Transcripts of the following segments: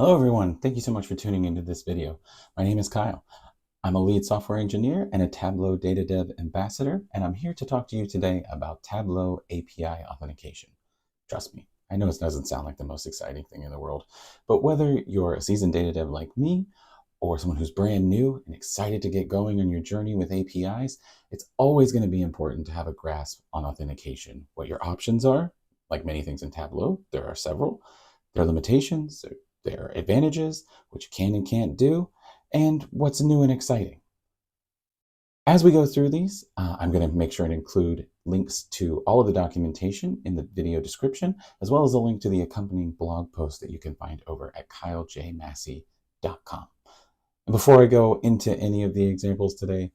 Hello everyone, thank you so much for tuning into this video. My name is Kyle. I'm a lead software engineer and a Tableau DataDev ambassador, and I'm here to talk to you today about Tableau API authentication. Trust me, I know it doesn't sound like the most exciting thing in the world, but whether you're a seasoned DataDev like me, or someone who's brand new and excited to get going on your journey with APIs, it's always going to be important to have a grasp on authentication, what your options are. Like many things in Tableau, there are several. There are limitations, there are advantages, what you can and can't do, and what's new and exciting. As we go through these, I'm going to make sure and include links to all of the documentation in the video description, as well as a link to the accompanying blog post that you can find over at kylejmassey.com. And before I go into any of the examples today,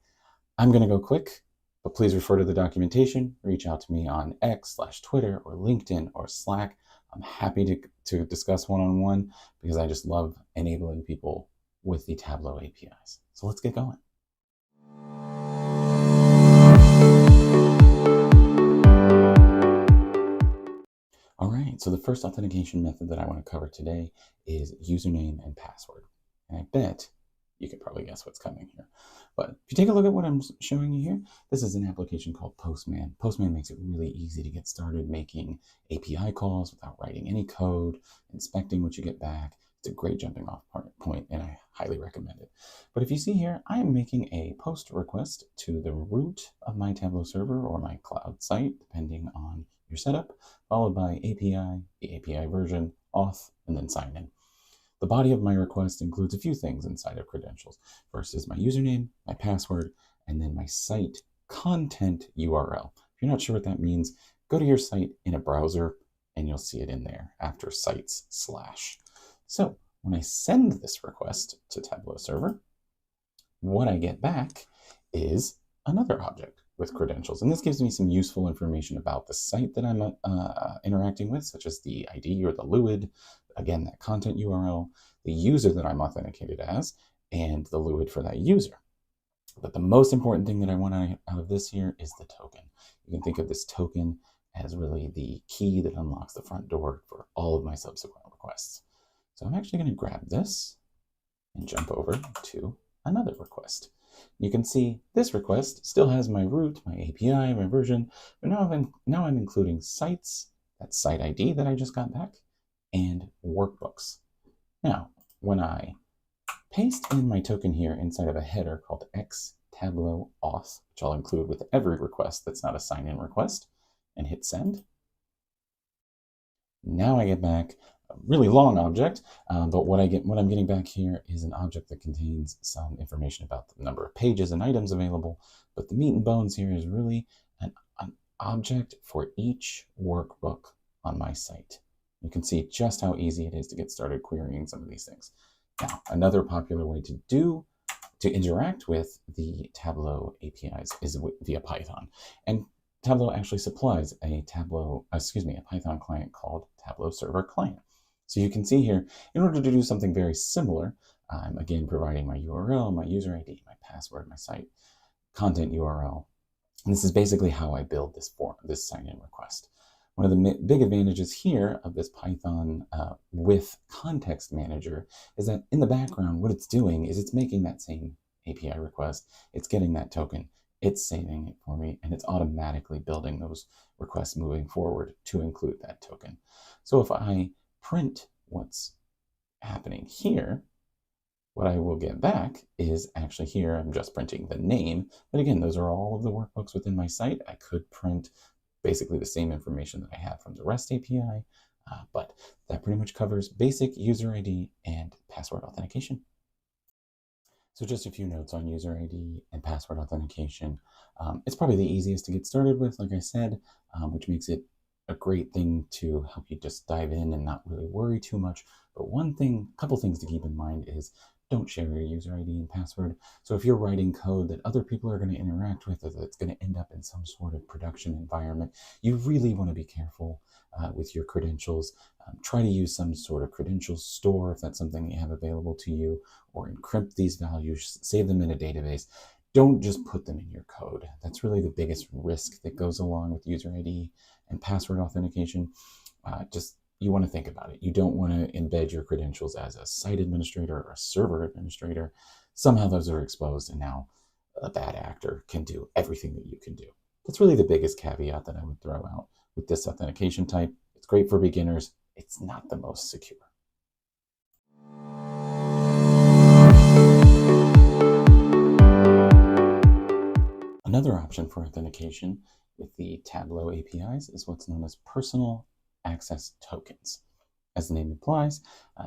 I'm going to go quick, but please refer to the documentation. Reach out to me on X/Twitter or LinkedIn or Slack. I'm happy to discuss one-on-one because I just love enabling people with the Tableau APIs. So let's get going. All right, so the first authentication method that I want to cover today is username and password. And I bet you can probably guess what's coming here. But if you take a look at what I'm showing you here, this is an application called Postman. Postman makes it really easy to get started making API calls without writing any code, inspecting what you get back. It's a great jumping off point, and I highly recommend it. But if you see here, I am making a post request to the root of my Tableau server or my cloud site, depending on your setup, followed by API, the API version, auth, and then sign in. The body of my request includes a few things inside of credentials. First is my username, my password, and then my site content URL. If you're not sure what that means, go to your site in a browser and you'll see it in there after sites/. So when I send this request to Tableau server, what I get back is another object with credentials. And this gives me some useful information about the site that I'm interacting with, such as the ID or the LUID, again, that content URL, the user that I'm authenticated as, and the LUID for that user. But the most important thing that I want out of this here is the token. You can think of this token as really the key that unlocks the front door for all of my subsequent requests. So I'm actually going to grab this and jump over to another request. You can see this request still has my root, my API, my version, but now I'm including sites, that site ID that I just got back, and workbooks. Now, when I paste in my token here inside of a header called X Tableau Auth, which I'll include with every request that's not a sign-in request, and hit send, now I get back a really long object, but what I'm getting back here is an object that contains some information about the number of pages and items available, but the meat and bones here is really an object for each workbook on my site. You can see just how easy it is to get started querying some of these things. Now, another popular way to interact with the Tableau APIs is via Python. And Tableau actually supplies a Python client called Tableau Server Client. So you can see here, in order to do something very similar, I'm again providing my URL, my user ID, my password, my site content URL. And this is basically how I build this sign-in request. One of the big advantages here of this Python with context manager is that in the background, what it's doing is it's making that same API request. It's getting that token. It's saving it for me, and it's automatically building those requests moving forward to include that token. So if I print what's happening here, what I will get back is actually here, I'm just printing the name. But again, those are all of the workbooks within my site. I could print basically the same information that I have from the REST API, but that pretty much covers basic user ID and password authentication. So just a few notes on user ID and password authentication. It's probably the easiest to get started with, like I said, which makes it a great thing to help you just dive in and not really worry too much. But a couple things to keep in mind is don't share your user ID and password. So if you're writing code that other people are going to interact with, or that's going to end up in some sort of production environment, you really want to be careful with your credentials. Try to use some sort of credentials store if that's something you have available to you, or encrypt these values, save them in a database. Don't just put them in your code. That's really the biggest risk that goes along with user ID and password authentication. Just you want to think about it. You don't want to embed your credentials as a site administrator or a server administrator. Somehow those are exposed, and now a bad actor can do everything that you can do. That's really the biggest caveat that I would throw out with this authentication type. It's great for beginners. It's not the most secure. Another option for authentication with the Tableau APIs is what's known as personal access tokens. As the name implies,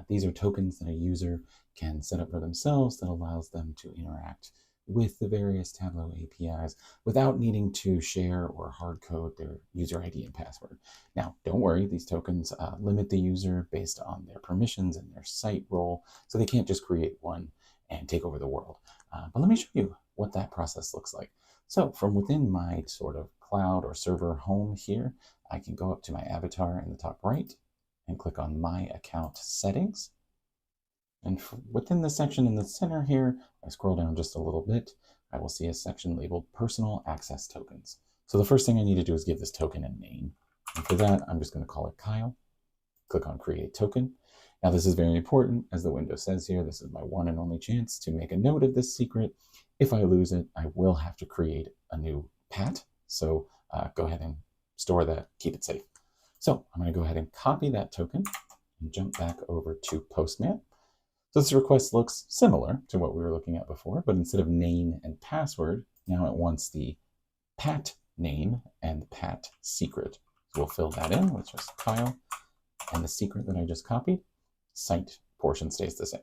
these are tokens that a user can set up for themselves that allows them to interact with the various Tableau APIs without needing to share or hard code their user ID and password. Now, don't worry, these tokens limit the user based on their permissions and their site role, so they can't just create one and take over the world. But let me show you what that process looks like. So from within my sort of cloud or server home here, I can go up to my avatar in the top right and click on My Account Settings. And within the section in the center here, I scroll down just a little bit, I will see a section labeled Personal Access Tokens. So the first thing I need to do is give this token a name. And for that, I'm just going to call it Kyle. Click on Create Token. Now this is very important. As the window says here, this is my one and only chance to make a note of this secret. If I lose it, I will have to create a new pat. So go ahead and store that, keep it safe. So I'm going to go ahead and copy that token and jump back over to Postman. So this request looks similar to what we were looking at before, but instead of name and password, now it wants the pat name and pat secret. So we'll fill that in with just Kyle and the secret that I just copied. Site portion stays the same.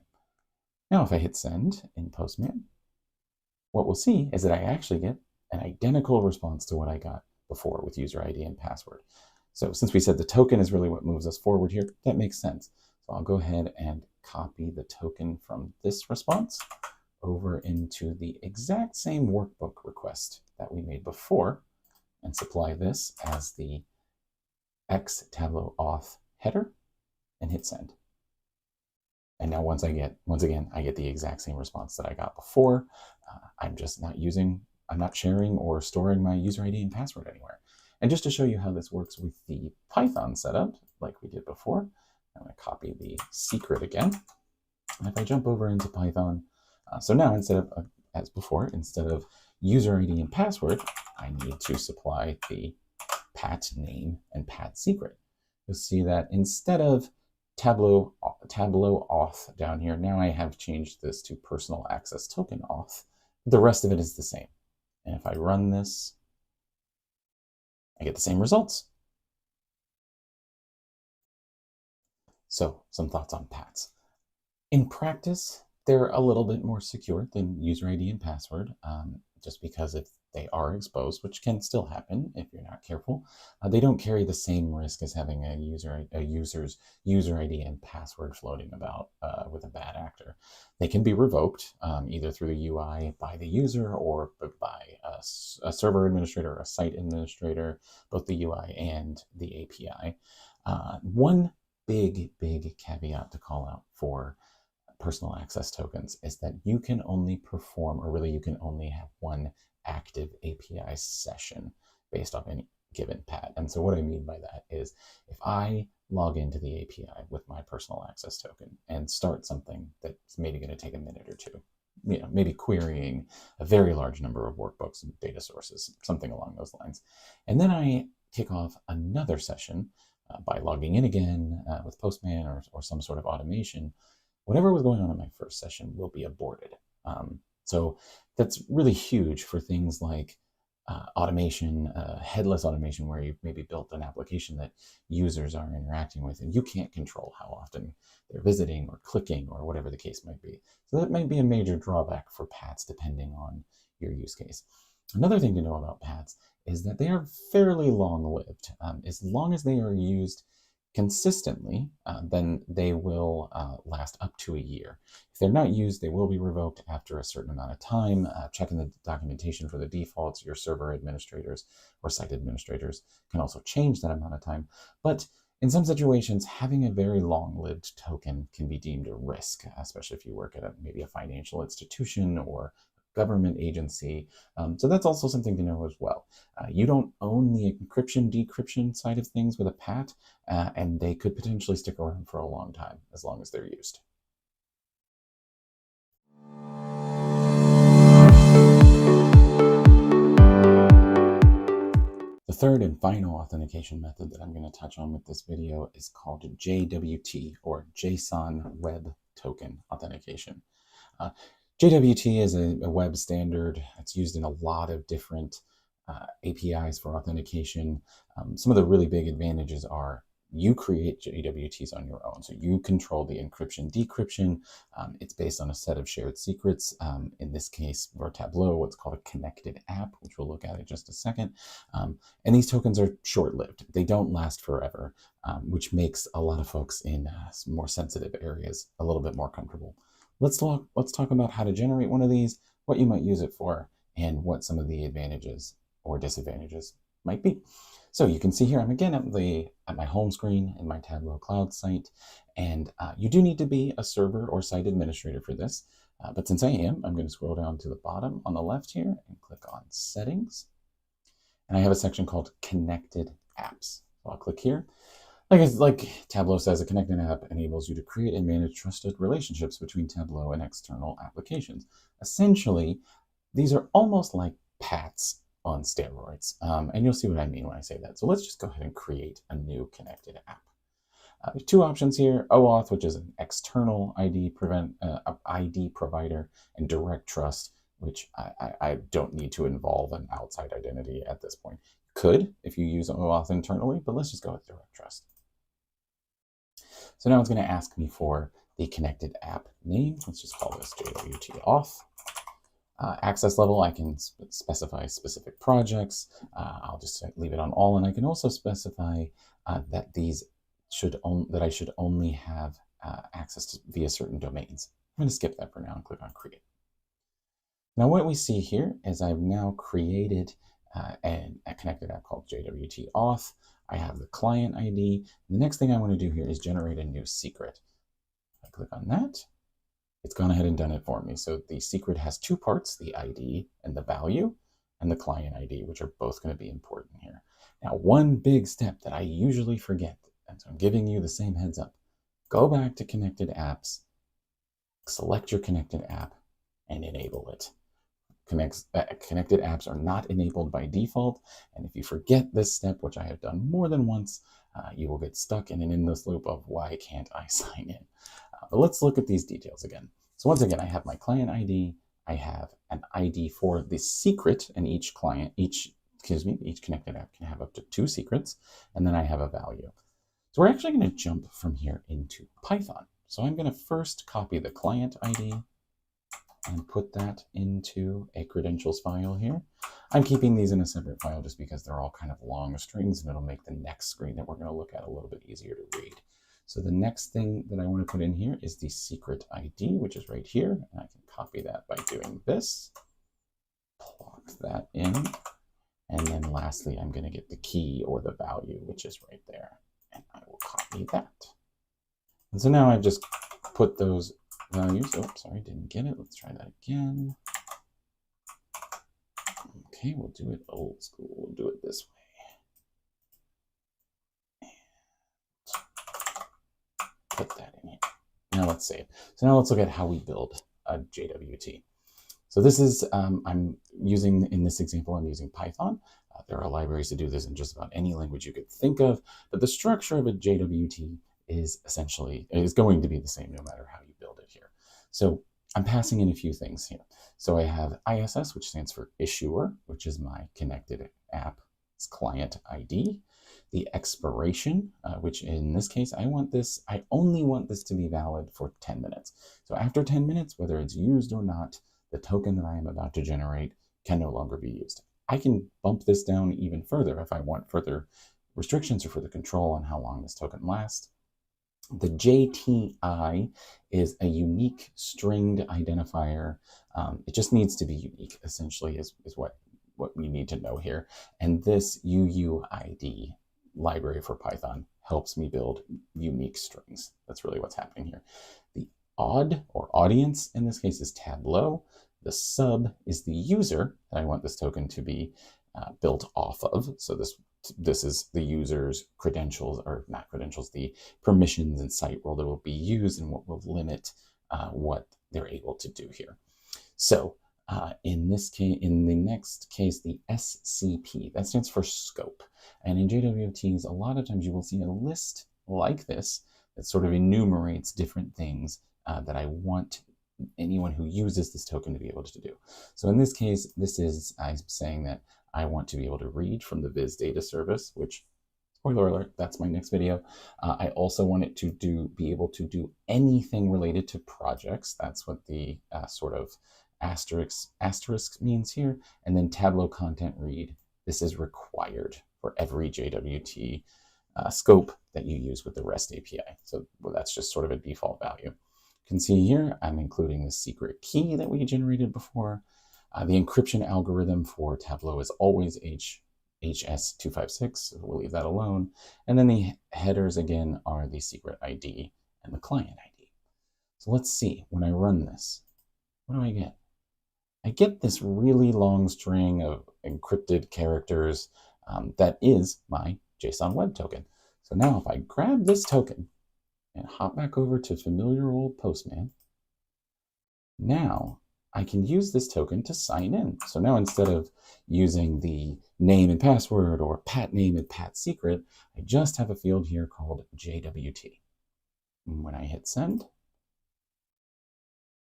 Now if I hit send in Postman, what we'll see is that I actually get an identical response to what I got before with user ID and password. So since we said the token is really what moves us forward here, that makes sense. So I'll go ahead and copy the token from this response over into the exact same workbook request that we made before and supply this as the X Tableau Auth header and hit send. And now once again, I get the exact same response that I got before. I'm just not I'm not sharing or storing my user ID and password anywhere. And just to show you how this works with the Python setup, like we did before, I'm going to copy the secret again. And if I jump over into Python, so now as before, instead of user ID and password, I need to supply the pat name and pat secret. You'll see that instead of Tableau Auth down here, now I have changed this to Personal Access Token Auth. The rest of it is the same. And if I run this, I get the same results. So some thoughts on PATs. In practice, they're a little bit more secure than user ID and password, just because if they are exposed, which can still happen if you're not careful, they don't carry the same risk as having a user's user ID and password floating about with a bad actor. They can be revoked either through the UI by the user or by a server administrator or a site administrator, both the UI and the API. One big caveat to call out for personal access tokens is that you can only perform, or really you can only have one active API session based off any given pat. And so what I mean by that is if I log into the API with my personal access token and start something that's maybe going to take a minute or two, maybe querying a very large number of workbooks and data sources, something along those lines, and then I kick off another session by logging in again with Postman or some sort of automation, whatever was going on in my first session will be aborted. So that's really huge for things like automation, headless automation, where you've maybe built an application that users are interacting with, and you can't control how often they're visiting or clicking or whatever the case might be. So that might be a major drawback for PATs depending on your use case. Another thing to know about PATs is that they are fairly long-lived. As long as they are used consistently, then they will last up to a year. If they're not used, they will be revoked after a certain amount of time. Check in the documentation for the defaults. Your server administrators or site administrators can also change that amount of time. But in some situations, having a very long-lived token can be deemed a risk, especially if you work at maybe a financial institution or government agency. So that's also something to know as well. You don't own the encryption, decryption side of things with a PAT, and they could potentially stick around for a long time as long as they're used. The third and final authentication method that I'm going to touch on with this video is called JWT, or JSON Web Token Authentication. JWT is a web standard. It's used in a lot of different APIs for authentication. Some of the really big advantages are you create JWTs on your own. So you control the encryption, decryption. It's based on a set of shared secrets. In this case, for Tableau, what's called a connected app, which we'll look at in just a second. And these tokens are short-lived. They don't last forever, which makes a lot of folks in more sensitive areas a little bit more comfortable. Let's talk about how to generate one of these, what you might use it for, and what some of the advantages or disadvantages might be. So you can see here, I'm again at my home screen in my Tableau Cloud site, and you do need to be a server or site administrator for this. But since I am, I'm going to scroll down to the bottom on the left here and click on Settings. And I have a section called Connected Apps. So I'll click here. Like Tableau says, a connected app enables you to create and manage trusted relationships between Tableau and external applications. Essentially, these are almost like PATs on steroids. And you'll see what I mean when I say that. So let's just go ahead and create a new connected app. Two options here: OAuth, which is an external ID provider, and Direct Trust, which I don't need to involve an outside identity at this point. Could if you use OAuth internally, but let's just go with Direct Trust. So now it's going to ask me for the connected app name. Let's just call this JWT Auth. Access level, I can specify specific projects. I'll just leave it on all, and I can also specify that I should only have access to via certain domains. I'm going to skip that for now and click on Create. Now what we see here is I've now created a connected app called JWT Auth. I have the client ID. The next thing I want to do here is generate a new secret. I click on that. It's gone ahead and done it for me. So the secret has two parts, the ID and the value, and the client ID, which are both going to be important here. Now, one big step that I usually forget, and so I'm giving you the same heads up, go back to Connected Apps, select your connected app, and enable it. Connected apps are not enabled by default, and if you forget this step, which I have done more than once, you will get stuck in an endless loop of why can't I sign in? But let's look at these details again. So once again, I have my client ID, I have an ID for the secret, and each connected app can have up to 2 secrets, and then I have a value. So we're actually going to jump from here into Python. So I'm going to first copy the client ID and put that into a credentials file here. I'm keeping these in a separate file just because they're all kind of long strings, and it'll make the next screen that we're going to look at a little bit easier to read. So the next thing that I want to put in here is the secret ID, which is right here. And I can copy that by doing this, plop that in. And then lastly, I'm going to get the key or the value, which is right there. And I will copy that. And so now I've just put those values. Oh, sorry, didn't get it. Let's try that again. Okay, we'll do it old school. We'll do it this way. Put that in here. Now let's save. So now let's look at how we build a JWT. So this is, I'm using, in this example, I'm using Python. There are libraries to do this in just about any language you could think of, but the structure of a JWT is going to be the same no matter how you build it here. So I'm passing in a few things here. So I have ISS, which stands for issuer, which is my connected app's client ID. The expiration, which in this case, I only want this to be valid for 10 minutes. So after 10 minutes, whether it's used or not, the token that I am about to generate can no longer be used. I can bump this down even further if I want further restrictions or further control on how long this token lasts. The JTI is a unique stringed identifier. It just needs to be unique, essentially, is what we need to know here. And this UUID library for Python helps me build unique strings. That's really what's happening here. The odd or audience in this case is Tableau. The sub is the user that I want this token to be built off of. So this is the user's credentials, or not credentials, the permissions and site role that will be used and what will limit what they're able to do here. So in this case, in the next case, the SCP, that stands for scope. And in JWTs, a lot of times you will see a list like this that sort of enumerates different things that I want anyone who uses this token to be able to do. So in this case, I'm saying that I want to be able to read from the Viz data service, which, spoiler alert, that's my next video. I also want it to be able to do anything related to projects. That's what the sort of asterisk means here. And then Tableau content read. This is required for every JWT scope that you use with the REST API. So that's just sort of a default value. You can see here, I'm including the secret key that we generated before. The encryption algorithm for Tableau is always HS256, so we'll leave that alone. And then the headers again are the secret ID and the client ID. So let's see, when I run this, what do I get? I get this really long string of encrypted characters that is my JSON web token. So now if I grab this token and hop back over to familiar old Postman, now I can use this token to sign in. So now instead of using the name and password or pat name and pat secret, I just have a field here called JWT. And when I hit send,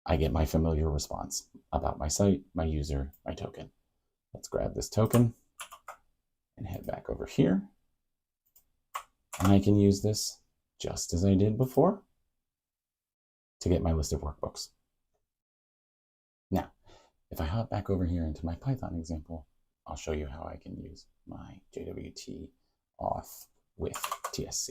I get my familiar response about my site, my user, my token. Let's grab this token and head back over here. And I can use this just as I did before to get my list of workbooks. Now, if I hop back over here into my Python example, I'll show you how I can use my JWT auth with TSC.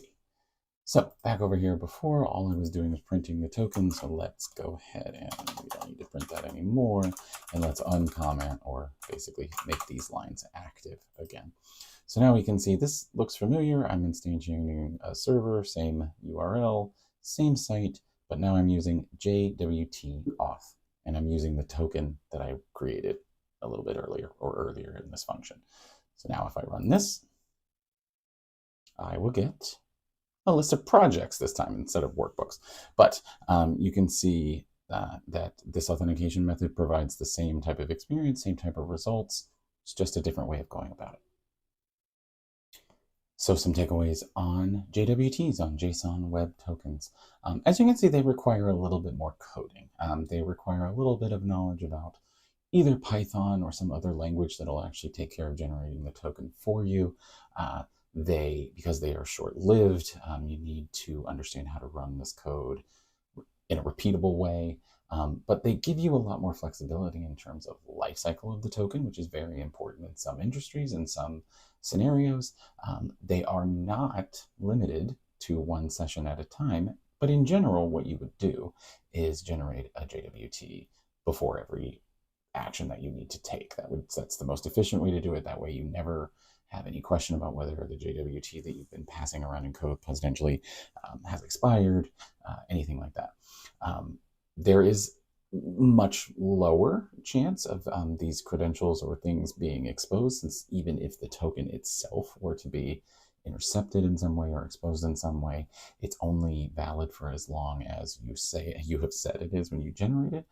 So back over here before, all I was doing was printing the token. So let's go ahead and we don't need to print that anymore. And let's uncomment, or basically make these lines active again. So now we can see this looks familiar. I'm instantiating a server, same URL, same site, but now I'm using JWT auth. And I'm using the token that I created a little bit earlier in this function. So now if I run this, I will get a list of projects this time instead of workbooks. But you can see that this authentication method provides the same type of experience, same type of results. It's just a different way of going about it. So some takeaways on JWTs, on JSON web tokens. As you can see, they require a little bit more coding. They require a little bit of knowledge about either Python or some other language that'll actually take care of generating the token for you. Because they are short-lived, you need to understand how to run this code in a repeatable way. But they give you a lot more flexibility in terms of life cycle of the token, which is very important in some industries and some scenarios. They are not limited to one session at a time, but in general, what you would do is generate a JWT before every action that you need to take. That's the most efficient way to do it. That way you never have any question about whether the JWT that you've been passing around in code potentially has expired, anything like that. There is much lower chance of these credentials or things being exposed, since even if the token itself were to be intercepted in some way or exposed in some way, it's only valid for as long as you have said it is when you generate it.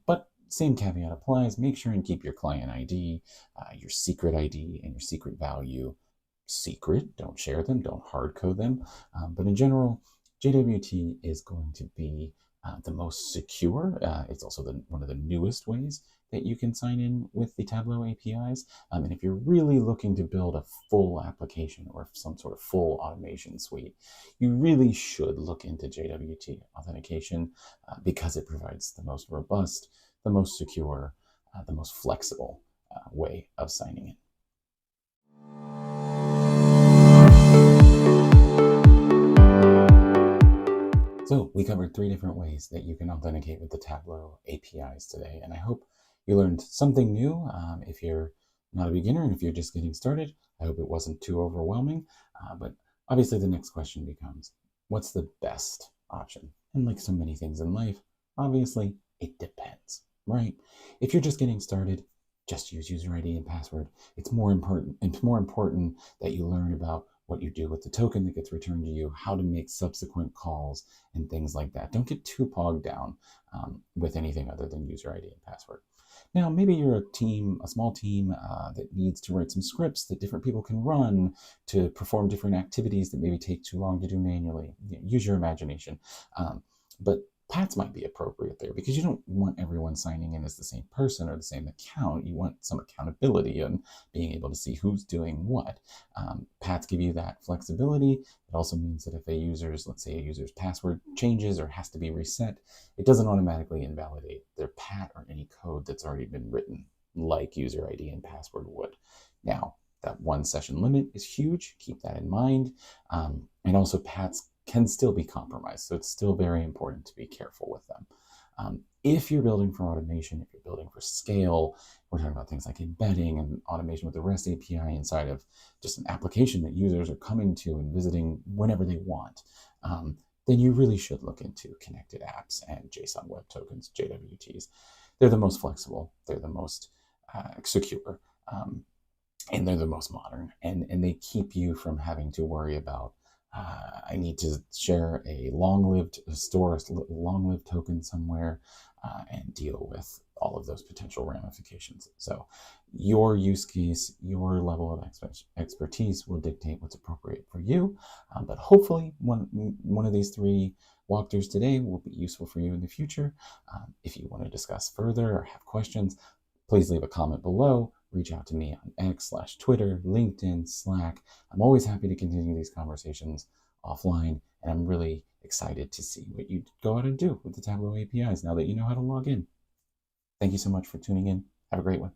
But same caveat applies. Make sure and keep your client ID, your secret ID, and your secret value secret. Don't share them, don't hard code them. But in general, JWT is going to be the most secure. It's also one of the newest ways that you can sign in with the Tableau APIs. And if you're really looking to build a full application or some sort of full automation suite, you really should look into JWT authentication because it provides the most robust, the most secure, the most flexible way of signing in. So we covered 3 different ways that you can authenticate with the Tableau APIs today, and I hope you learned something new. If you're not a beginner and if you're just getting started, I hope it wasn't too overwhelming. But obviously the next question becomes, what's the best option? And like so many things in life, obviously it depends. right? If you're just getting started, just use user ID and password. It's more important. It's more important that you learn about what you do with the token that gets returned to you, how to make subsequent calls, and things like that. Don't get too bogged down with anything other than user ID and password. Now, maybe you're a team, a small team that needs to write some scripts that different people can run to perform different activities that maybe take too long to do manually. Use your imagination. But Pats might be appropriate there because you don't want everyone signing in as the same person or the same account. You want some accountability and being able to see who's doing what. Pats give you that flexibility. It also means that if a user's, let's say a user's password changes or has to be reset, it doesn't automatically invalidate their Pat or any code that's already been written like user ID and password would. Now, that one session limit is huge. Keep that in mind. And also Pats can still be compromised. So it's still very important to be careful with them. If you're building for automation, if you're building for scale, we're talking about things like embedding and automation with the REST API inside of just an application that users are coming to and visiting whenever they want, then you really should look into connected apps and JSON web tokens, JWTs. They're the most flexible, they're the most secure, and they're the most modern, and they keep you from having to worry about I need to share a long-lived long-lived token somewhere and deal with all of those potential ramifications. So your use case, your level of expertise will dictate what's appropriate for you. But hopefully one of these three walkthroughs today will be useful for you in the future. If you want to discuss further or have questions, please leave a comment below. Reach out to me on X/Twitter, LinkedIn, Slack. I'm always happy to continue these conversations offline, and I'm really excited to see what you go out and do with the Tableau APIs now that you know how to log in. Thank you so much for tuning in. Have a great one.